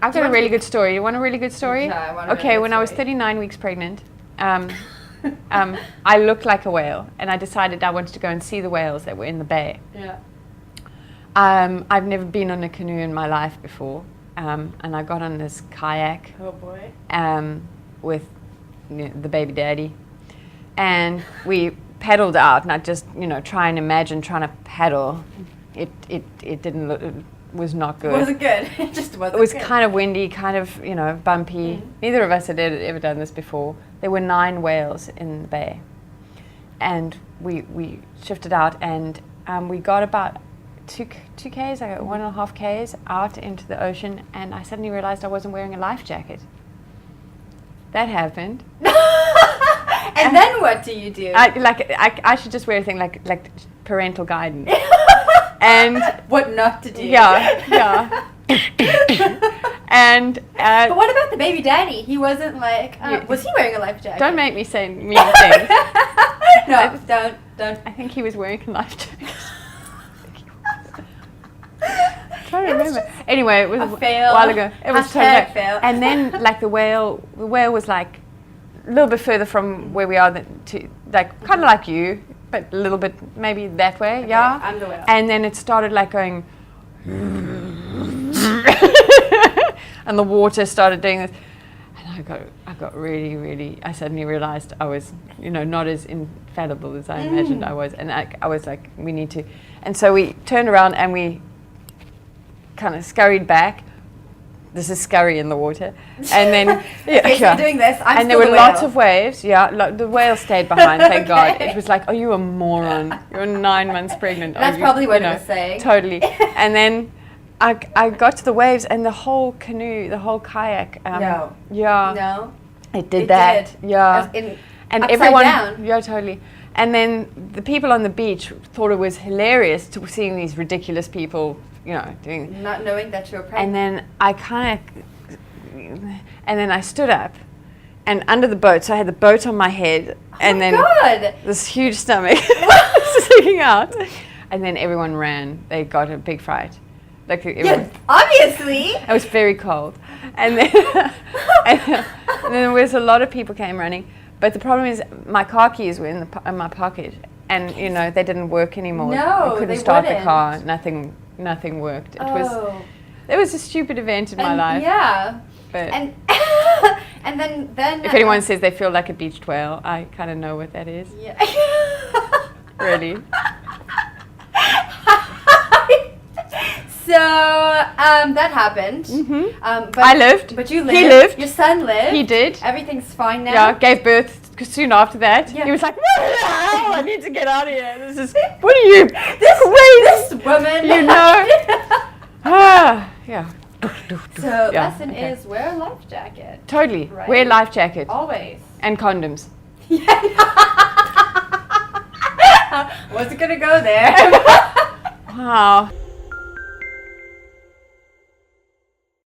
I've got a really good story. You want a really good story? Yeah, I want a Okay, really good when I was story. 39 weeks pregnant, I looked like a whale, and I decided I wanted to go and see the whales that were in the bay. Yeah. I've never been on a canoe in my life before, and I got on this kayak Oh boy. with the baby daddy, and we paddled out, and I just try and imagine trying to paddle. It didn't look, it was not good. It wasn't good. It just wasn't. It was good. kind of windy, kind of bumpy. Neither of us had ever done this before. There were 9 whales in the bay, and we shifted out, and we got about 2 k's, I got 1.5 k's out into the ocean, and I suddenly realized I wasn't wearing a life jacket. That happened. And then what do you do? I should just wear a thing like parental guidance. And what not to do? Yeah. And but what about the baby daddy? He wasn't like. Was he wearing a life jacket? Don't make me say mean things. No, don't. I think he was wearing a life jacket. I'm trying to remember. Anyway, it was a fail. a while ago. It was Hashtag fail. And then the whale was like a little bit further from where we are, kind of like you, but a little bit maybe that way. Okay, yeah. I'm the whale. And then it started like going, and the water started doing this, and I got really, really. I suddenly realized I was, not as infallible as I imagined I was, and I was like, we need to, and so we turned around and we kind of scurried back. This is scurry in the water, and then okay, so you're doing this. I'm and there still were the lots whale. of waves. Yeah, the whale stayed behind. Thank God. Okay. It was like, oh, you a moron! You're 9 months pregnant. That's probably what it was saying. Totally. And then I got to the waves, and the whole canoe, the whole kayak. No. Yeah. No. It did that. Did. Yeah. And upside everyone. down. Yeah, totally. And then the people on the beach thought it was hilarious to seeing these ridiculous people, doing. Not knowing that you were And pregnant. then I stood up, and under the boat, so I had the boat on my head, and then God. this huge stomach sticking out, and then everyone ran. They got a big fright. Obviously. It was very cold, and then and then there was a lot of people came running. But the problem is my car keys were in my pocket, and they didn't work anymore. No, I couldn't they start wouldn't. the car. Nothing worked. It was a stupid event in my life. Yeah. But And and then if anyone says they feel like a beached whale, I kind of know what that is. Yeah. Really. So that happened. Mm-hmm. I lived. But you lived. He lived. Your son lived. He did. Everything's fine now. Yeah, gave birth soon after that. Yeah. He was like, "What the hell? I need to get out of here. This is what are you? This woman. Yeah. So Yeah, lesson okay. is wear a life jacket. Totally. Right. Wear life jacket Always. and condoms. Wasn't gonna go there. Wow.